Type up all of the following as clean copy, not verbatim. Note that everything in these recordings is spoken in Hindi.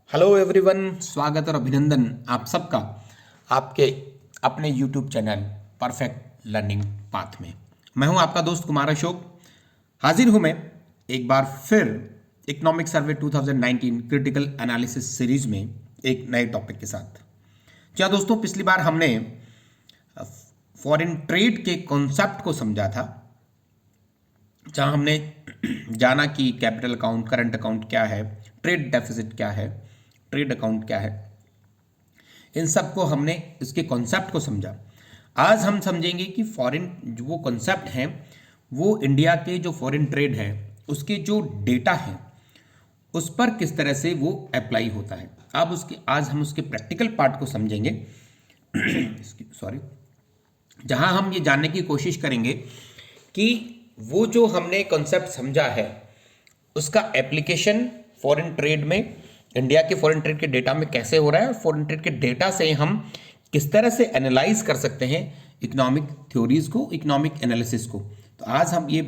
हेलो एवरीवन, स्वागत और अभिनंदन आप सबका आपके अपने YouTube channel perfect learning path में। मैं हूं आपका दोस्त कुमार अशोक। हाजिर हूं मैं एक बार फिर economic survey 2019 critical analysis series में एक नए टॉपिक के साथ। क्या दोस्तों, पिछली बार हमने फॉरेन ट्रेड के कॉन्सेप्ट को समझा था, जहां हमने जाना कि कैपिटल अकाउंट, करंट अकाउंट क्या है, ट्रेड डेफिसिट क्या है, ट्रेड अकाउंट क्या है। इन सब को हमने इसके कॉन्सेप्ट को समझा। आज हम समझेंगे कि फॉरेन जो वो कॉन्सेप्ट हैं वो इंडिया के जो फॉरेन ट्रेड है उसके जो डेटा है उस पर किस तरह से वो अप्लाई होता है। अब उसके आज हम उसके प्रैक्टिकल पार्ट को समझेंगे सॉरी, जहां हम ये जानने की कोशिश करेंगे कि वो जो हमने कॉन्सेप्ट समझा है उसका एप्लीकेशन फॉरेन ट्रेड में, इंडिया के फॉरेन ट्रेड के डेटा में कैसे हो रहा है, और फॉरेन ट्रेड के डेटा से हम किस तरह से एनालाइज कर सकते हैं इकोनॉमिक थ्योरीज को, इकोनॉमिक एनालिसिस को। तो आज हम ये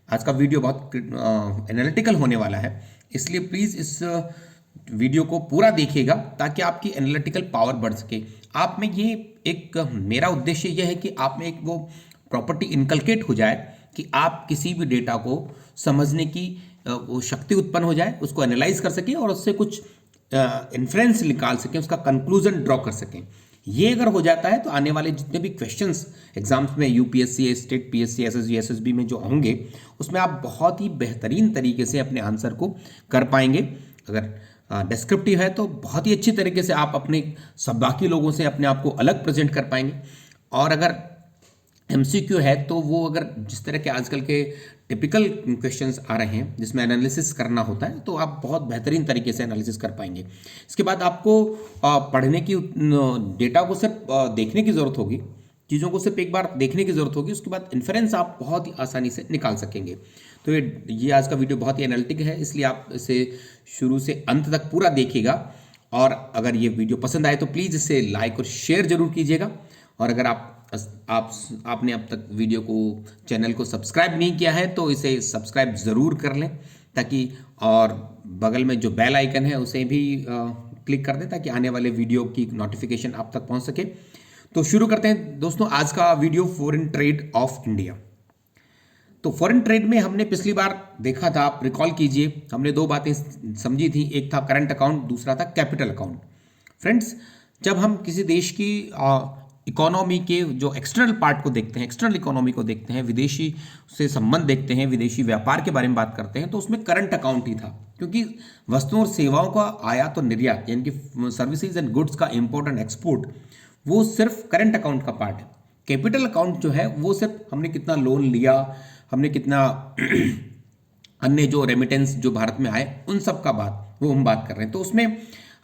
आज का वीडियो बहुत एनालिटिकल होने वाला है, इसलिए प्लीज़ इस वीडियो को पूरा देखिएगा ताकि आपकी एनालिटिकल पावर बढ़ सके। आप में ये एक मेरा उद्देश्य यह है कि आप में एक वो प्रॉपर्टी इनकलकेट हो जाए कि आप किसी भी डेटा को समझने की वो शक्ति उत्पन्न हो जाए, उसको एनालाइज कर सकें और उससे कुछ इन्फ्रेंस निकाल सकें, उसका कंक्लूजन ड्रॉ कर सकें। ये अगर हो जाता है तो आने वाले जितने भी क्वेश्चंस एग्जाम्स में UPSC, state PSC, SSG, SSB में जो होंगे उसमें आप बहुत ही बेहतरीन तरीके से अपने आंसर को कर पाएंगे। अगर डिस्क्रिप्टिव है तो बहुत ही अच्छी तरीके से आप अपने सब बाकी लोगों से अपने आप को अलग प्रेजेंट कर पाएंगे। और अगर एमसीक्यू है तो वो अगर जिस तरह के आजकल के टिपिकल क्वेश्चंस आ रहे हैं जिसमें एनालिसिस करना होता है तो आप बहुत बेहतरीन तरीके से एनालिसिस कर पाएंगे। इसके बाद आपको पढ़ने की डेटा को सिर्फ देखने की ज़रूरत होगी, चीज़ों को सिर्फ एक बार देखने की ज़रूरत होगी, उसके बाद इन्फरेंस आप बहुत ही आसानी से निकाल सकेंगे। तो ये आज का वीडियो बहुत ही एनालिटिक है, इसलिए आप इसे शुरू से अंत तक पूरा देखिएगा। और अगर ये वीडियो पसंद आए तो प्लीज़ इसे लाइक और शेयर जरूर कीजिएगा। और अगर आपने अब तक वीडियो को, चैनल को सब्सक्राइब नहीं किया है तो इसे सब्सक्राइब ज़रूर कर लें, ताकि और बगल में जो बेल आइकन है उसे भी क्लिक कर दें ताकि आने वाले वीडियो की नोटिफिकेशन आप तक पहुंच सके। तो शुरू करते हैं दोस्तों आज का video, foreign trade off India. तो फॉरेन ट्रेड में हमने पिछली बार देखा था, आप रिकॉल कीजिए, हमने दो बातें समझी थी। एक था करंट अकाउंट, दूसरा था कैपिटल अकाउंट। फ्रेंड्स, जब हम किसी देश की इकोनॉमी के जो एक्सटर्नल पार्ट को देखते हैं, एक्सटर्नल इकोनॉमी को देखते हैं, विदेशी से संबंध देखते हैं, विदेशी व्यापार के बारे में बात करते हैं, तो उसमें करंट अकाउंट ही था, क्योंकि वस्तुओं और सेवाओं का आयात और निर्यात यानी कि सर्विसेज एंड गुड्स का इंपोर्ट एंड एक्सपोर्ट वो सिर्फ करंट अकाउंट का पार्ट है। कैपिटल अकाउंट जो है वो सिर्फ हमने कितना लोन लिया, हमने कितना अन्य जो रेमिटेंस जो भारत में आए उन सब का वो हम बात कर रहे हैं। तो उसमें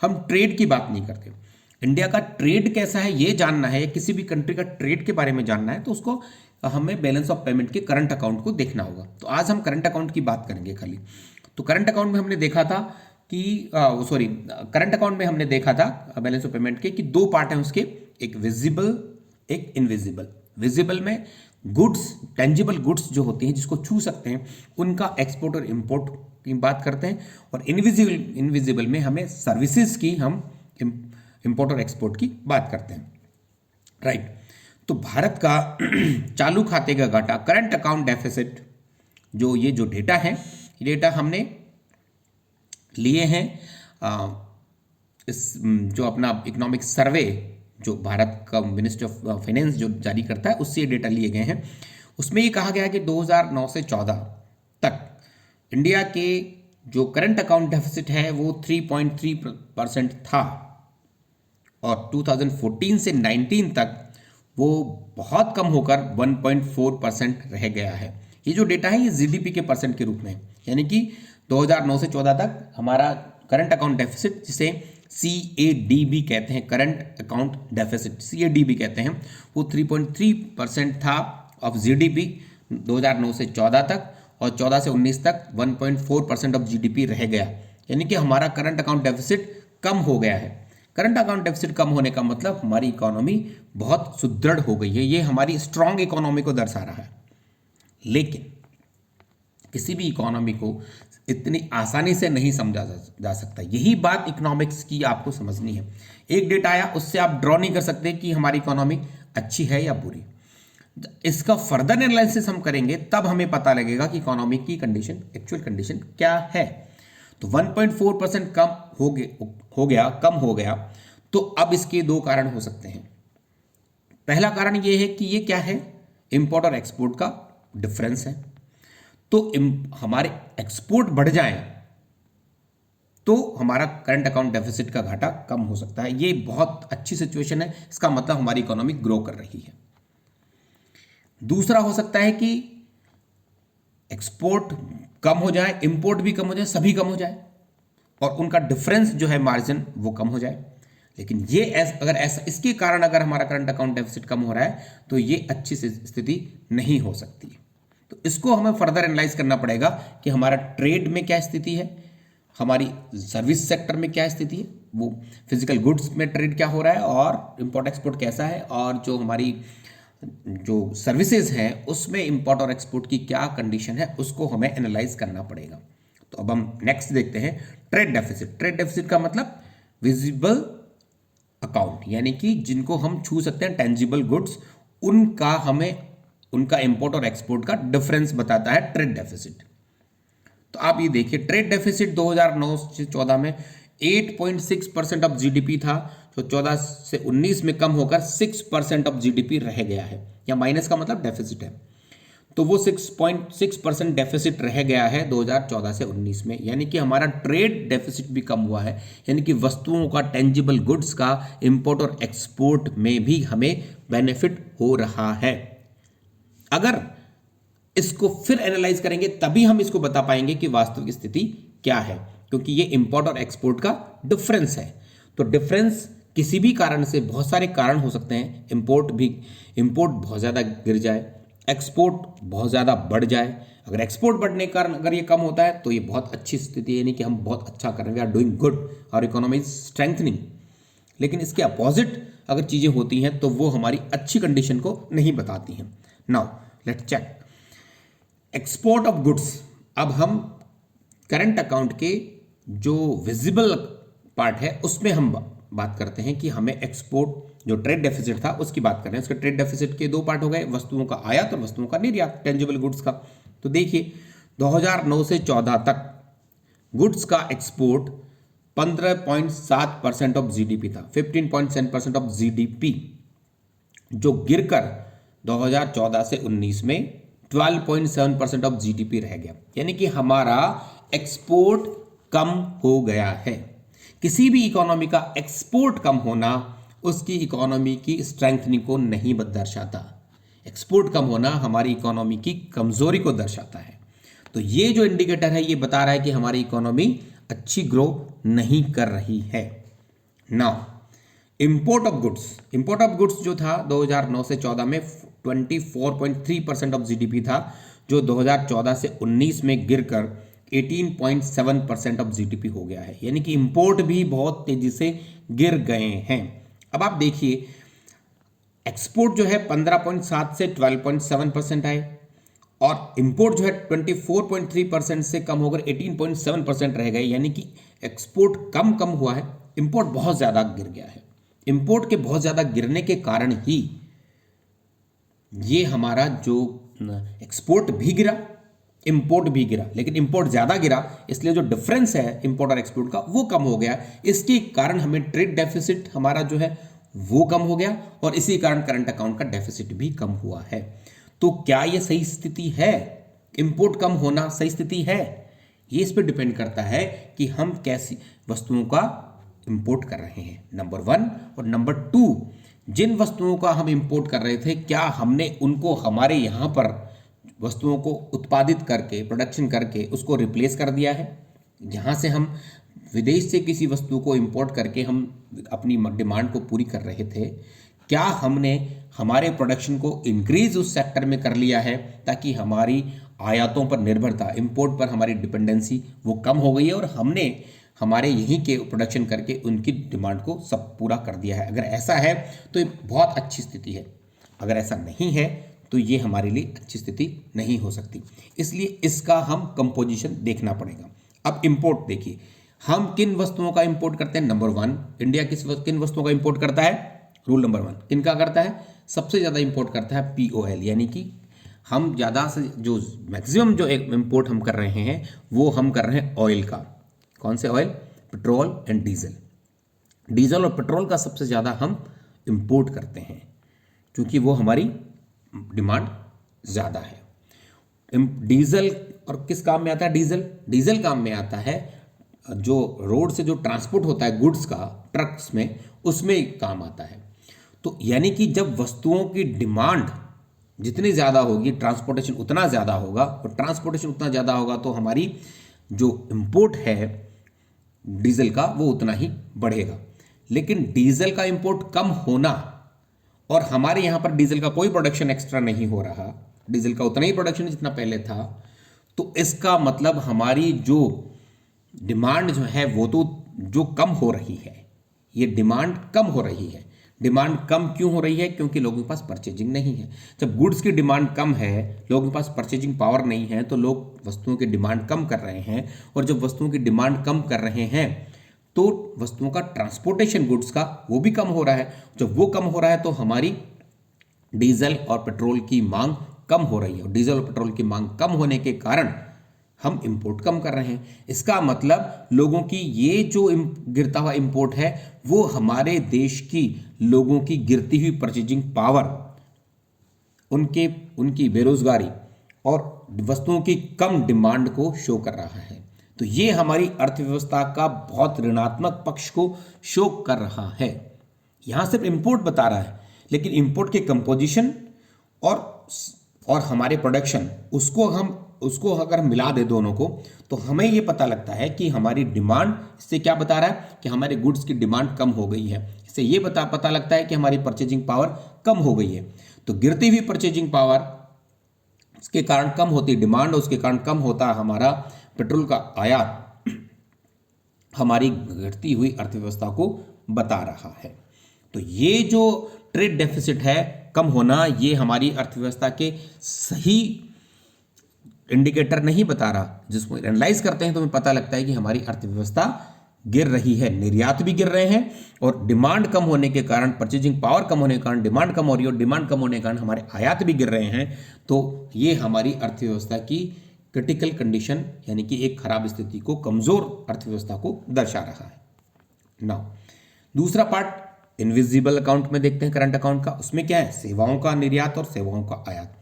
हम ट्रेड की बात नहीं करते। इंडिया का ट्रेड कैसा है ये जानना है, या किसी भी कंट्री का ट्रेड के बारे में जानना है तो उसको हमें बैलेंस ऑफ पेमेंट के करंट अकाउंट को देखना होगा। तो आज हम करंट अकाउंट की बात करेंगे खाली। तो करंट अकाउंट में हमने देखा था कि करंट अकाउंट में हमने देखा था बैलेंस ऑफ पेमेंट के कि दो पार्ट हैं उसके, एक विजिबल, एक इनविजिबल। विजिबल में गुड्स, टेंजिबल गुड्स जो होती हैं जिसको छू सकते हैं उनका एक्सपोर्ट और इंपोर्ट की बात करते हैं, और इनविजिबल में हमें सर्विसेज की हम इंपोर्ट और एक्सपोर्ट की बात करते हैं। राइट। तो भारत का चालू खाते का घाटा, करंट अकाउंट डेफिसिट, ये जो डेटा है, ये डेटा हमने लिए हैं इस जो अपना इकोनॉमिक सर्वे जो भारत का मिनिस्ट्री ऑफ फाइनेंस जो जारी करता है उससे ये डेटा लिए गए हैं। उसमें ये कहा गया है कि 2009 से 14 तक इंडिया के जो करंट अकाउंट डेफिसिट है वो 3.3% था, और 2014 से 19 तक वो बहुत कम होकर 1.4% रह गया है। ये जो डेटा है ये जीडीपी के परसेंट के रूप में है, यानी कि 2009 से 14 तक हमारा करंट अकाउंट डेफिसिट, जिसे CADB कहते हैं, करंट अकाउंट डेफिसिट CADB कहते हैं, वो 3.3% था ऑफ जीडीपी 2009 से 14 तक, और 14 से 19 तक 1.4% ऑफ जीडीपी रह गया, यानी कि हमारा करंट अकाउंट डेफिसिट कम हो गया है। करंट अकाउंट डेफिसिट कम होने का मतलब हमारी इकोनॉमी बहुत सुदृढ़ हो गई है, ये हमारी स्ट्रांग इकोनॉमी को दर्शा रहा है। लेकिन किसी भी इकोनॉमी को इतनी आसानी से नहीं समझा जा सकता। यही बात इकोनॉमिक्स की आपको समझनी है। एक डेटा आया, उससे आप ड्रॉ नहीं कर सकते कि हमारी इकोनॉमी अच्छी है या बुरी। इसका फर्दर एनालिसिस हम करेंगे तब हमें पता लगेगा कि इकोनॉमी की कंडीशन, एक्चुअल कंडीशन क्या है। तो 1.4% कम हो गया। तो अब इसके दो कारण हो सकते हैं। पहला कारण यह है कि ये क्या है, इंपोर्ट और एक्सपोर्ट का डिफरेंस है। तो हमारे एक्सपोर्ट बढ़ जाए तो हमारा करंट अकाउंट डेफिसिट का घाटा कम हो सकता है। ये बहुत अच्छी सिचुएशन है, इसका मतलब हमारी इकोनॉमी ग्रो कर रही है। दूसरा हो सकता है कि एक्सपोर्ट कम हो जाए, इंपोर्ट भी कम हो जाए, सभी कम हो जाए और उनका डिफरेंस जो है मार्जिन वो कम हो जाए। लेकिन ये अगर ऐसा इसके कारण अगर हमारा करंट अकाउंट डेफिसिट कम हो रहा है तो ये अच्छी स्थिति नहीं हो सकती। तो इसको हमें फर्दर एनालाइज करना पड़ेगा कि हमारा ट्रेड में क्या स्थिति है, हमारी सर्विस सेक्टर में क्या स्थिति है, वो फिजिकल गुड्स में ट्रेड क्या हो रहा है और इंपोर्ट एक्सपोर्ट कैसा है, और जो हमारी जो सर्विसेज हैं उसमें इंपोर्ट और एक्सपोर्ट की क्या कंडीशन है, उसको हमें एनालाइज करना पड़ेगा। तो अब हम नेक्स्ट देखते हैं ट्रेड डेफिसिट। ट्रेड डेफिसिट का मतलब विजिबल अकाउंट, यानी कि जिनको हम छू सकते हैं, टेंजिबल गुड्स, उनका इंपोर्ट और एक्सपोर्ट का डिफरेंस बताता है ट्रेड डेफिसिट। तो आप ये देखिए, ट्रेड डेफिसिट 2009 से 14 में 8.6% ऑफ जीडीपी था, जो 14 से 19 में कम होकर 6% ऑफ जीडीपी रह गया है। या माइनस का मतलब डेफिसिट है, तो वो 6.6% डेफिसिट रह गया है 2014 से 19 में। यानी कि हमारा ट्रेड डेफिसिट भी कम हुआ है, यानी कि वस्तुओं का, टेंजिबल गुड्स का इंपोर्ट और एक्सपोर्ट में भी हमें बेनिफिट हो रहा है। अगर इसको फिर एनालाइज करेंगे तभी हम इसको बता पाएंगे कि वास्तविक स्थिति क्या है, क्योंकि ये इंपोर्ट और एक्सपोर्ट का डिफरेंस है। तो डिफरेंस किसी भी कारण से, बहुत सारे कारण हो सकते हैं, इंपोर्ट बहुत ज़्यादा गिर जाए, एक्सपोर्ट बहुत ज़्यादा बढ़ जाए। अगर एक्सपोर्ट बढ़ने के कारण अगर ये कम होता है तो ये बहुत अच्छी स्थिति है, यानी कि हम बहुत अच्छा कर रहे हैं, वी आर डूइंग गुड, और इकोनॉमी इज स्ट्रेंथनिंग। लेकिन इसके अपोजिट अगर चीज़ें होती हैं तो वो हमारी अच्छी कंडीशन को नहीं बताती हैं। Now let's check export of goods. अब हम करंट अकाउंट के जो विजिबल पार्ट है उसमें हम बात करते हैं कि हमें एक्सपोर्ट, जो ट्रेड डेफिसिट था उसकी बात कर रहे हैं। उसके ट्रेड डेफिसिट के दो पार्ट हो गए, वस्तुओं का आयात और वस्तुओं का निर्यात, टेंजिबल गुड्स का। तो देखिए 2009 से 14 तक गुड्स का एक्सपोर्ट 15.7% ऑफ जीडीपी था, 15.7% ऑफ जीडीपी, जो गिरकर 2014 से 19 में 12.7% ऑफ जीडीपी रह गया। यानी कि हमारा एक्सपोर्ट कम हो गया है। किसी भी इकोनॉमी का एक्सपोर्ट कम होना उसकी इकोनॉमी की स्ट्रेंथनिंग को नहीं दर्शाता। एक्सपोर्ट कम होना हमारी इकोनॉमी की कमजोरी को दर्शाता है। तो ये जो इंडिकेटर है ये बता रहा है कि हमारी इकोनॉमी अच्छी ग्रो नहीं कर रही है। नाउ इंपोर्ट ऑफ गुड्स जो था 2009 से 14 में 24.3% ऑफ जीडीपी था, जो 2014 से 19 में गिरकर 18.7% ऑफ जीडीपी हो गया है। यानी कि इंपोर्ट भी बहुत तेजी से गिर गए हैं। अब आप देखिए एक्सपोर्ट जो है 15.7 से 12.7% आए, और इंपोर्ट जो है 24.3% से कम होकर 18.7% रह गए। यानी कि एक्सपोर्ट कम हुआ है, इंपोर्ट बहुत ज़्यादा गिर गया है। इंपोर्ट के बहुत ज़्यादा गिरने के कारण ही ये हमारा जो एक्सपोर्ट भी गिरा, इंपोर्ट भी गिरा, लेकिन इंपोर्ट ज़्यादा गिरा, इसलिए जो डिफरेंस है इंपोर्ट और एक्सपोर्ट का वो कम हो गया। इसके कारण हमें ट्रेड डेफिसिट हमारा जो है वो कम हो गया, और इसी कारण करंट अकाउंट का डेफिसिट भी कम हुआ है। तो क्या ये सही स्थिति है? इंपोर्ट कम होना सही स्थिति है? ये इस पर डिपेंड करता है कि हम कैसी वस्तुओं का इंपोर्ट कर रहे हैं, नंबर 1। और नंबर 2, जिन वस्तुओं का हम इंपोर्ट कर रहे थे क्या हमने उनको हमारे यहाँ पर वस्तुओं को उत्पादित करके, प्रोडक्शन करके उसको रिप्लेस कर दिया है? यहाँ से हम विदेश से किसी वस्तु को इंपोर्ट करके हम अपनी डिमांड को पूरी कर रहे थे, क्या हमने हमारे प्रोडक्शन को इंक्रीज उस सेक्टर में कर लिया है ताकि हमारी आयातों पर निर्भरता, इंपोर्ट पर हमारी डिपेंडेंसी वो कम हो गई है, और हमने हमारे यहीं के प्रोडक्शन करके उनकी डिमांड को सब पूरा कर दिया है? अगर ऐसा है तो ये बहुत अच्छी स्थिति है। अगर ऐसा नहीं है तो ये हमारे लिए अच्छी स्थिति नहीं हो सकती। इसलिए इसका हम कंपोजिशन देखना पड़ेगा। अब इंपोर्ट देखिए, हम किन वस्तुओं का इंपोर्ट करते हैं? नंबर 1, इंडिया किन वस्तुओं का इंपोर्ट करता है? रूल नंबर 1 किन का करता है? सबसे ज़्यादा इंपोर्ट करता है POL, यानी कि हम ज़्यादा से जो मैक्सिमम जो एक इंपोर्ट हम कर रहे हैं वो हम कर रहे हैं ऑयल का। कौन से oil? Petrol and diesel. Diesel और पेट्रोल का सबसे ज़्यादा हम इंपोर्ट करते हैं क्योंकि वो हमारी डिमांड ज़्यादा है। डीजल और किस काम में आता है? डीजल काम में आता है जो रोड से जो ट्रांसपोर्ट होता है गुड्स का ट्रक्स में, उसमें काम आता है। तो यानी कि जब वस्तुओं की डिमांड जितनी ज़्यादा होगी ट्रांसपोर्टेशन उतना ज़्यादा होगा, और ट्रांसपोर्टेशन उतना ज़्यादा होगा तो हमारी जो इंपोर्ट है डीजल का वो उतना ही बढ़ेगा। लेकिन डीजल का इंपोर्ट कम होना और हमारे यहाँ पर डीजल का कोई प्रोडक्शन एक्स्ट्रा नहीं हो रहा, डीजल का उतना ही प्रोडक्शन जितना पहले था, तो इसका मतलब हमारी जो डिमांड जो है वो तो जो कम हो रही है, ये डिमांड कम हो रही है। डिमांड कम क्यों हो रही है? क्योंकि लोगों के पास परचेजिंग नहीं है। जब गुड्स की डिमांड कम है, लोगों के पास परचेजिंग पावर नहीं है, तो लोग वस्तुओं की डिमांड कम कर रहे हैं, और जब वस्तुओं की डिमांड कम कर रहे हैं तो वस्तुओं का ट्रांसपोर्टेशन गुड्स का वो भी कम हो रहा है। जब वो कम हो रहा है तो हमारी डीजल और पेट्रोल की मांग कम हो रही है, और डीजल और पेट्रोल की मांग कम होने के कारण हम इंपोर्ट कम कर रहे हैं। इसका मतलब लोगों की ये जो गिरता हुआ इंपोर्ट है वो हमारे देश की लोगों की गिरती हुई परचेजिंग पावर, उनकी बेरोजगारी और वस्तुओं की कम डिमांड को शो कर रहा है। तो ये हमारी अर्थव्यवस्था का बहुत ऋणात्मक पक्ष को शो कर रहा है। यहाँ सिर्फ इंपोर्ट बता रहा है, लेकिन इंपोर्ट के कंपोजिशन और हमारे प्रोडक्शन उसको अगर हम मिला दे दोनों को, तो हमें ये पता लगता है कि हमारी डिमांड, इससे क्या बता रहा है कि हमारे गुड्स की डिमांड कम हो गई है। इससे ये पता लगता है कि हमारी परचेजिंग पावर कम हो गई है। तो गिरती हुई परचेजिंग पावर, उसके कारण कम होती डिमांड, उसके कारण कम होता हमारा पेट्रोल का आयात, हमारी गिरती हुई अर्थव्यवस्था को बता रहा है। तो ये जो ट्रेड डेफिसिट है कम होना, ये हमारी अर्थव्यवस्था के सही इंडिकेटर नहीं बता रहा। जिसको एनालाइज करते हैं तो हमें पता लगता है कि हमारी अर्थव्यवस्था गिर रही है, निर्यात भी गिर रहे हैं, और डिमांड कम होने के कारण, परचेजिंग पावर कम होने के कारण डिमांड कम हो रही है, और डिमांड कम होने के कारण हमारे आयात भी गिर रहे हैं। तो ये हमारी अर्थव्यवस्था की क्रिटिकल कंडीशन, यानी कि एक खराब स्थिति को, कमजोर अर्थव्यवस्था को दर्शा रहा है। नाउ दूसरा पार्ट इनविजिबल अकाउंट में देखते हैं, करंट अकाउंट का। उसमें क्या है? सेवाओं का निर्यात और सेवाओं का आयात।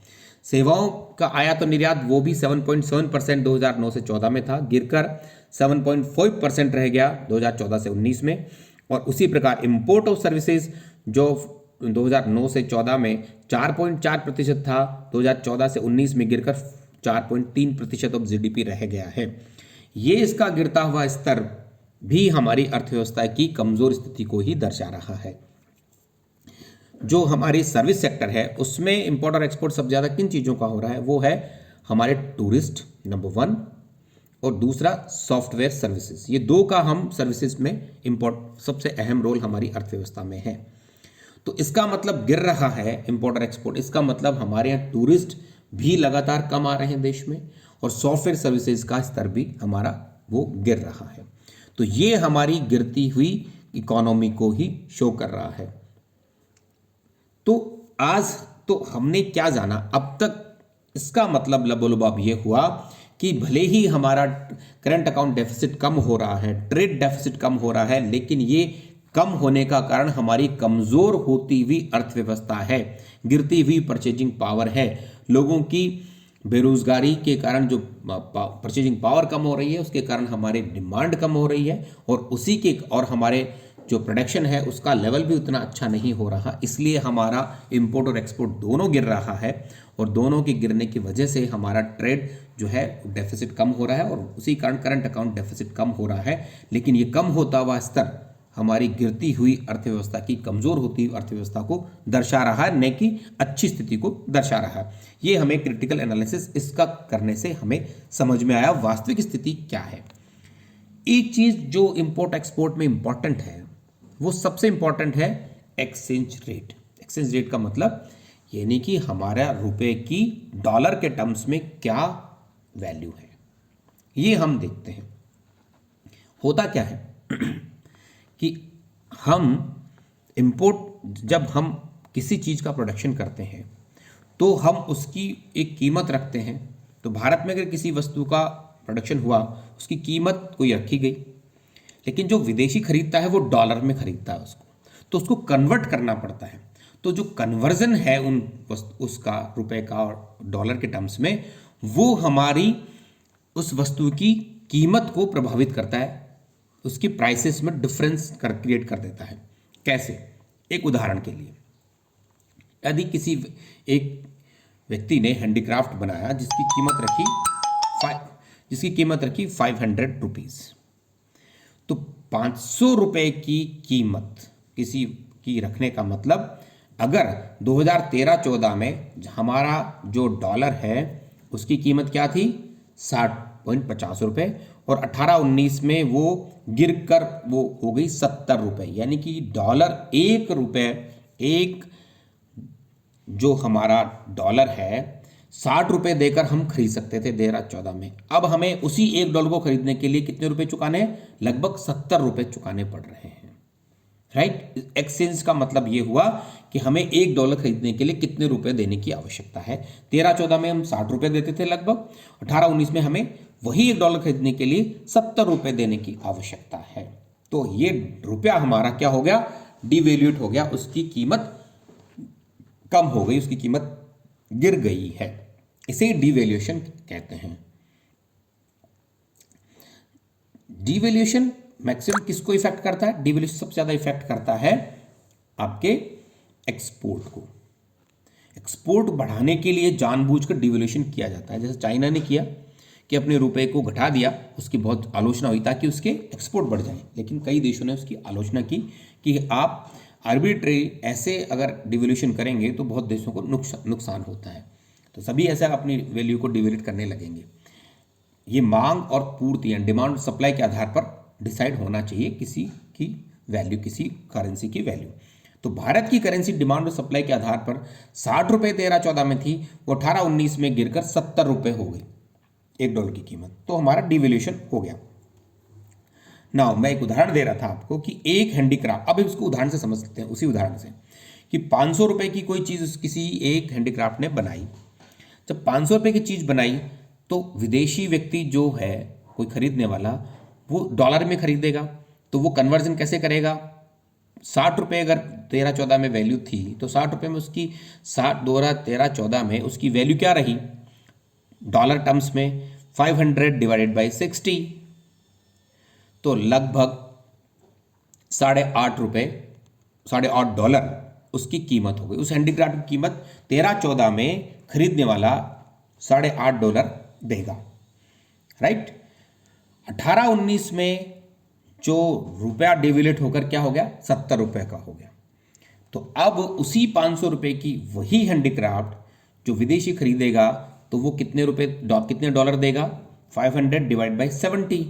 सेवाओं का आयात और निर्यात वो भी 7.7% 2009 से 14 में था, गिरकर 7.5% रह गया 2014 से 19 में। और उसी प्रकार इंपोर्ट ऑफ सर्विसेज जो 2009 से 14 में 4.4% था, 2014 से 19 में गिरकर 4.3% ऑफ GDP रह गया है। ये इसका गिरता हुआ स्तर भी हमारी अर्थव्यवस्था की कमजोर स्थिति को ही दर्शा रहा है। जो हमारी सर्विस सेक्टर है उसमें इंपोर्ट और एक्सपोर्ट सबसे ज़्यादा किन चीज़ों का हो रहा है? वो है हमारे टूरिस्ट नंबर 1, और दूसरा सॉफ्टवेयर सर्विसेज। ये दो का हम सर्विसेज में इंपोर्ट सबसे अहम रोल हमारी अर्थव्यवस्था में है। तो इसका मतलब गिर रहा है इंपोर्ट और एक्सपोर्ट, इसका मतलब हमारे यहाँ टूरिस्ट भी लगातार कम आ रहे हैं देश में, और सॉफ्टवेयर सर्विसेज का स्तर भी हमारा वो गिर रहा है। तो ये हमारी गिरती हुई इकोनॉमी को ही शो कर रहा है। तो आज तो हमने क्या जाना अब तक? इसका मतलब लबोलबाब ये हुआ कि भले ही हमारा करंट अकाउंट डेफिसिट कम हो रहा है, ट्रेड डेफिसिट कम हो रहा है, लेकिन ये कम होने का कारण हमारी कमजोर होती हुई अर्थव्यवस्था है, गिरती हुई परचेजिंग पावर है। लोगों की बेरोजगारी के कारण जो परचेजिंग पावर कम हो रही है, उसके कारण हमारी डिमांड कम हो रही है, और हमारे जो प्रोडक्शन है उसका लेवल भी उतना अच्छा नहीं हो रहा। इसलिए हमारा इंपोर्ट और एक्सपोर्ट दोनों गिर रहा है, और दोनों के गिरने की वजह से हमारा ट्रेड जो है डेफिसिट कम हो रहा है, और उसी कारण करंट अकाउंट डेफिसिट कम हो रहा है। लेकिन ये कम होता हुआ स्तर हमारी गिरती हुई अर्थव्यवस्था की, कमजोर होती हुई अर्थव्यवस्था को दर्शा रहा है, न कि अच्छी स्थिति को दर्शा रहा है। ये हमें क्रिटिकल एनालिसिस इसका करने से हमें समझ में आया वास्तविक स्थिति क्या है। एक चीज जो इंपोर्ट एक्सपोर्ट में इंपॉर्टेंट है, वो सबसे इंपॉर्टेंट है एक्सचेंज रेट। एक्सचेंज रेट का मतलब यानी कि हमारा रुपए की डॉलर के टर्म्स में क्या वैल्यू है, ये हम देखते हैं। होता क्या है कि हम इंपोर्ट, जब हम किसी चीज़ का प्रोडक्शन करते हैं तो हम उसकी एक कीमत रखते हैं। तो भारत में अगर किसी वस्तु का प्रोडक्शन हुआ, उसकी कीमत कोई रखी गई, लेकिन जो विदेशी खरीदता है वो डॉलर में खरीदता है उसको, तो उसको कन्वर्ट करना पड़ता है। तो जो कन्वर्जन है उसका रुपए का और डॉलर के टर्म्स में, वो हमारी उस वस्तु की कीमत को प्रभावित करता है, उसकी प्राइसेस में डिफरेंस क्रिएट कर देता है। कैसे? एक उदाहरण के लिए, यदि किसी एक व्यक्ति ने हैंडीक्राफ्ट बनाया जिसकी कीमत रखी 500 रुपीज़, तो 500 रुपये की कीमत किसी की रखने का मतलब, अगर 2013-14 में हमारा जो डॉलर है उसकी कीमत क्या थी 60.50 रुपये, और 18-19 में वो गिर कर वो हो गई 70 रुपये, यानी कि डॉलर 1 रुपये, एक जो हमारा डॉलर है 60 रुपये देकर हम खरीद सकते थे 2013-14 में। अब हमें उसी $1 को खरीदने के लिए कितने रुपए चुकाने हैं? लगभग 70 रुपये चुकाने पड़ रहे हैं। राइट? एक्सचेंज का मतलब ये हुआ कि हमें $1 खरीदने के लिए कितने रुपए देने की आवश्यकता है। 13-14 में हम 60 रुपये देते थे लगभग, 18-19 में हमें वही $1 खरीदने के लिए 70 रुपये देने की आवश्यकता है। तो ये रुपया हमारा क्या हो गया? डिवैल्यूट हो गया, उसकी कीमत कम हो गई, उसकी कीमत गिर गई है। इसे डिवैल्यूएशन कहते हैं। डिवैल्यूएशन मैक्सिमम किसको इफेक्ट करता है? डिवैल्यूएशन सबसे ज्यादा इफेक्ट करता है आपके एक्सपोर्ट को। एक्सपोर्ट बढ़ाने के लिए जानबूझकर डिवैल्यूएशन किया जाता है। जैसे चाइना ने किया कि अपने रुपए को घटा दिया, उसकी बहुत आलोचना हुई ताकि उसके एक्सपोर्ट बढ़ जाए, लेकिन कई देशों ने उसकी आलोचना की कि आप आर्बिट्रेरी ऐसे अगर डिवैल्यूएशन करेंगे तो बहुत देशों को नुकसान होता है। तो सभी ऐसा अपनी वैल्यू को डिवैल्यूएट करने लगेंगे। ये मांग और पूर्ति, डिमांड और सप्लाई के आधार पर डिसाइड होना चाहिए किसी की वैल्यू, किसी करेंसी की वैल्यू। तो भारत की करेंसी डिमांड और सप्लाई के आधार पर 60 रुपये 13-14 में थी, वो 18-19 में गिरकर 70 रुपये हो गई $1 की कीमत। तो हमारा डिवैल्यूएशन हो गया। ना मैं एक उदाहरण दे रहा था आपको कि एक हैंडीक्राफ्ट, अब इसको उदाहरण से समझ सकते हैं, उसी उदाहरण से कि 500 रुपये की कोई चीज़ किसी एक हैंडीक्राफ्ट ने बनाई। जब 500 रुपये की चीज़ बनाई तो विदेशी व्यक्ति जो है, कोई खरीदने वाला, वो डॉलर में खरीदेगा, तो वो कन्वर्जन कैसे करेगा? 60 रुपये अगर 13-14 में वैल्यू थी तो 60 रुपये में उसकी 2013-14 में उसकी वैल्यू क्या रही डॉलर टर्म्स में? 500 डिवाइडेड बाई 60, तो लगभग $8.5 उसकी कीमत हो गई। उस हैंडीक्राफ्ट की कीमत 13-14 में खरीदने वाला $8.5 देगा। राइट? 18-19 में जो रुपया डिवैल्यूएट होकर क्या हो गया? 70 रुपये का हो गया। तो अब उसी 500 रुपये की वही हैंडीक्राफ्ट जो विदेशी खरीदेगा तो वो कितने डॉलर देगा? 500 डिवाइड बाई 70,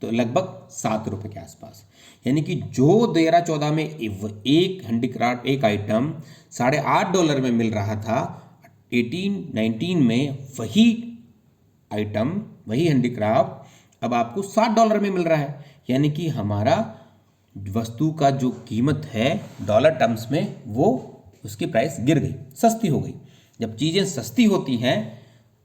तो लगभग 7 रुपये के आसपास। यानी कि जो 13-14 में एक हैंडीक्राफ्ट, एक आइटम $8.5 में मिल रहा था, 18-19 में वही आइटम, वही हैंडीक्राफ्ट अब आपको $7 में मिल रहा है। यानी कि हमारा वस्तु का जो कीमत है डॉलर टर्म्स में, वो उसकी प्राइस गिर गई, सस्ती हो गई। जब चीज़ें सस्ती होती हैं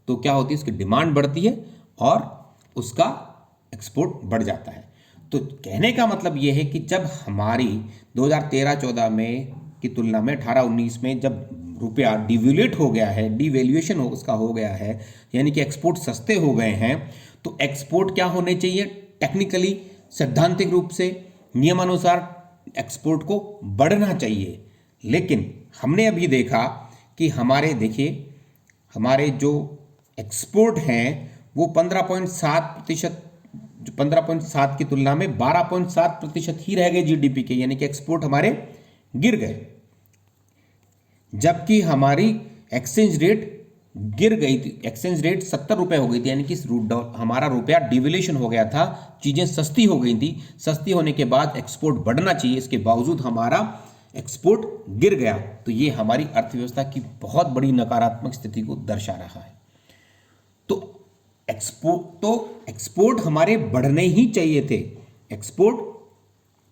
तो क्या होती है? उसकी डिमांड बढ़ती है और उसका एक्सपोर्ट बढ़ जाता है। तो कहने का मतलब ये है कि जब हमारी 2013-14 में की तुलना में 18-19 में जब रुपया डिवैल्यूएट हो गया है, डिवैल्यूएशन उसका हो गया है, यानी कि एक्सपोर्ट सस्ते हो गए हैं, तो एक्सपोर्ट क्या होने चाहिए? टेक्निकली, सैद्धांतिक रूप से, नियमानुसार एक्सपोर्ट को बढ़ना चाहिए। लेकिन हमने अभी देखा कि हमारे जो एक्सपोर्ट हैं वो 15.7%, 15.7 की तुलना में 12.7% ही रह गए जीडीपी के, यानी कि एक्सपोर्ट हमारे गिर गए। जबकि हमारी एक्सचेंज रेट गिर गई थी, एक्सचेंज रेट 70 रुपये हो गई थी, यानी कि हमारा रुपया डिवैल्यूएशन हो गया था, चीज़ें सस्ती हो गई थी। सस्ती होने के बाद एक्सपोर्ट बढ़ना चाहिए, इसके बावजूद हमारा एक्सपोर्ट गिर गया। तो ये हमारी अर्थव्यवस्था की बहुत बड़ी नकारात्मक स्थिति को दर्शा रहा है। तो एक्सपोर्ट हमारे बढ़ने ही चाहिए थे, एक्सपोर्ट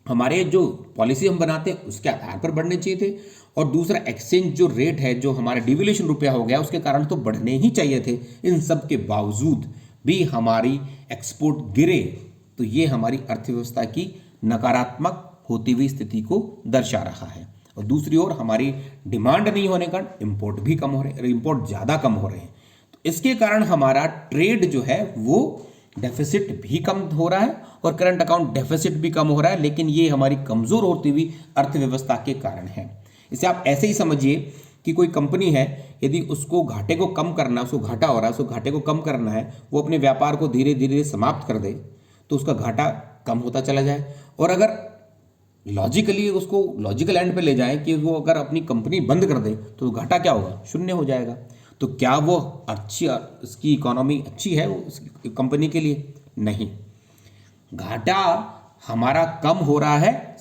हमारे जो पॉलिसी हम बनाते हैं उसके आधार पर बढ़ने चाहिए थे, और दूसरा एक्सचेंज जो रेट है, जो हमारा डिवैल्यूएशन रुपया हो गया, उसके कारण तो बढ़ने ही चाहिए थे। इन सब के बावजूद भी हमारी एक्सपोर्ट गिरे, तो ये हमारी अर्थव्यवस्था की नकारात्मक होती हुई स्थिति को दर्शा रहा है। और दूसरी ओर हमारी डिमांड नहीं होने का इंपोर्ट भी कम हो रहे हैं, इंपोर्ट ज़्यादा कम हो रहे हैं। तो इसके कारण हमारा ट्रेड जो है वो डेफिसिट भी कम हो रहा है और करंट अकाउंट डेफिसिट भी कम हो रहा है, लेकिन ये हमारी कमज़ोर होती हुई अर्थव्यवस्था के कारण है। इसे आप ऐसे ही समझिए कि कोई कंपनी है, यदि उसको घाटे को कम करना, उसको घाटा हो रहा है, उसको घाटे को कम करना है, वो अपने व्यापार को धीरे धीरे समाप्त कर दे तो उसका घाटा कम होता चला जाए। और अगर लॉजिकली उसको लॉजिकल एंड पे ले जाएं कि वो अगर अपनी कंपनी बंद कर दे तो घाटा क्या होगा, शून्य हो जाएगा। तो क्या वो अच्छी, उसकी इकोनॉमी अच्छी है उस कंपनी के लिए? नहीं। घाटा हमारा कम हो रहा है,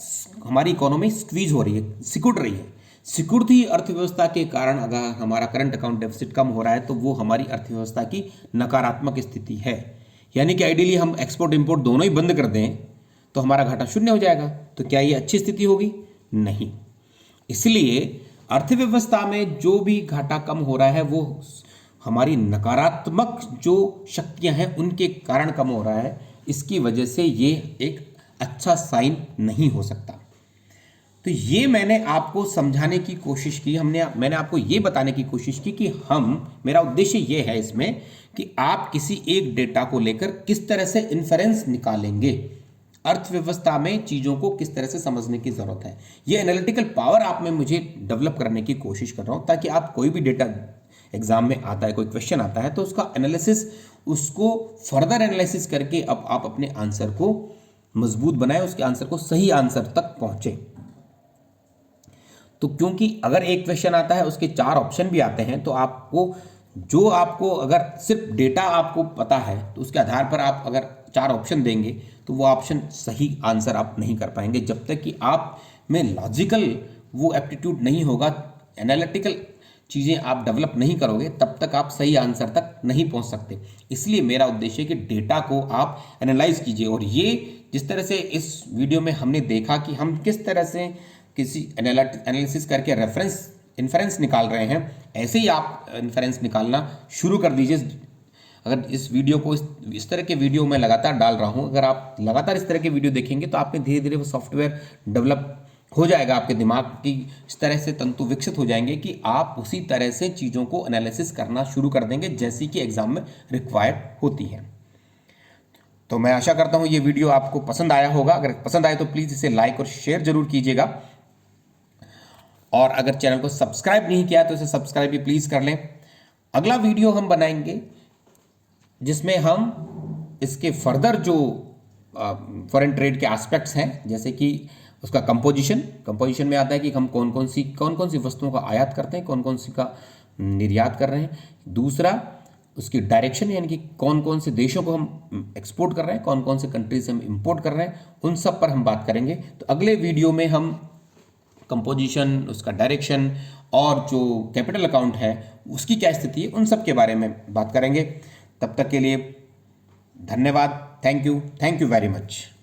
हमारी इकोनॉमी स्क्वीज हो रही है, सिकुड़ रही है। सिकुड़ती अर्थव्यवस्था के कारण अगर हमारा करंट अकाउंट डेफिसिट कम हो रहा है तो वो हमारी अर्थव्यवस्था की नकारात्मक स्थिति है। यानी कि आइडियली हम एक्सपोर्ट इंपोर्ट दोनों ही बंद कर दें तो हमारा घाटा शून्य हो जाएगा। तो क्या ये अच्छी स्थिति होगी? नहीं। इसलिए अर्थव्यवस्था में जो भी घाटा कम हो रहा है वो हमारी नकारात्मक जो शक्तियां हैं उनके कारण कम हो रहा है। इसकी वजह से ये एक अच्छा साइन नहीं हो सकता। तो ये मैंने आपको समझाने की कोशिश की, मैंने आपको ये बताने की कोशिश की कि मेरा उद्देश्य ये है इसमें कि आप किसी एक डेटा को लेकर किस तरह से इन्फरेंस निकालेंगे, अर्थव्यवस्था में चीज़ों को किस तरह से समझने की ज़रूरत है। ये एनालिटिकल पावर आप में मुझे डेवलप करने की कोशिश कर रहा हूँ, ताकि आप कोई भी डेटा एग्जाम में आता है, कोई क्वेश्चन आता है, तो उसका एनालिसिस, उसको फर्दर एनालिसिस करके अब आप अपने आंसर को मजबूत बनाएं, उसके आंसर को सही आंसर तक पहुँचे। तो क्योंकि अगर एक क्वेश्चन आता है उसके 4 ऑप्शन भी आते हैं, तो आपको अगर सिर्फ डेटा आपको पता है तो उसके आधार पर आप अगर 4 ऑप्शन देंगे तो वो ऑप्शन सही आंसर आप नहीं कर पाएंगे, जब तक कि आप में लॉजिकल वो एप्टीट्यूड नहीं होगा, एनालिटिकल चीज़ें आप डेवलप नहीं करोगे, तब तक आप सही आंसर तक नहीं पहुंच सकते। इसलिए मेरा उद्देश्य है कि डेटा को आप एनालाइज कीजिए। और ये जिस तरह से इस वीडियो में हमने देखा कि हम किस तरह से किसी एनालिसिस करके इन्फरेंस निकाल रहे हैं, ऐसे ही आप इन्फरेंस निकालना शुरू कर दीजिए। अगर इस वीडियो को इस तरह के वीडियो मैं लगातार डाल रहा हूं, अगर आप लगातार इस तरह के वीडियो देखेंगे तो आपने धीरे धीरे वो सॉफ्टवेयर डेवलप हो जाएगा, आपके दिमाग की इस तरह से तंतु विकसित हो जाएंगे कि आप उसी तरह से चीज़ों को एनालिसिस करना शुरू कर देंगे जैसी कि एग्जाम में रिक्वायर्ड होती है। तो मैं आशा करता हूँ ये वीडियो आपको पसंद आया होगा। अगर पसंद आए तो प्लीज़ इसे लाइक और शेयर जरूर कीजिएगा, और अगर चैनल को सब्सक्राइब नहीं किया तो इसे सब्सक्राइब भी प्लीज़ कर लें। अगला वीडियो हम बनाएंगे जिसमें हम इसके फर्दर जो फॉरेन ट्रेड के एस्पेक्ट्स हैं, जैसे कि उसका कंपोजिशन में आता है कि हम कौन कौन सी वस्तुओं का आयात करते हैं, कौन कौन सी का निर्यात कर रहे हैं। दूसरा उसकी डायरेक्शन, यानी कि कौन कौन से देशों को हम एक्सपोर्ट कर रहे हैं, कौन कौन से कंट्री से हम इंपोर्ट कर रहे हैं, उन सब पर हम बात करेंगे। तो अगले वीडियो में हम कंपोजिशन, उसका डायरेक्शन और जो कैपिटल अकाउंट है उसकी क्या स्थिति है, उन सब के बारे में बात करेंगे। तब तक के लिए धन्यवाद। Thank you very much.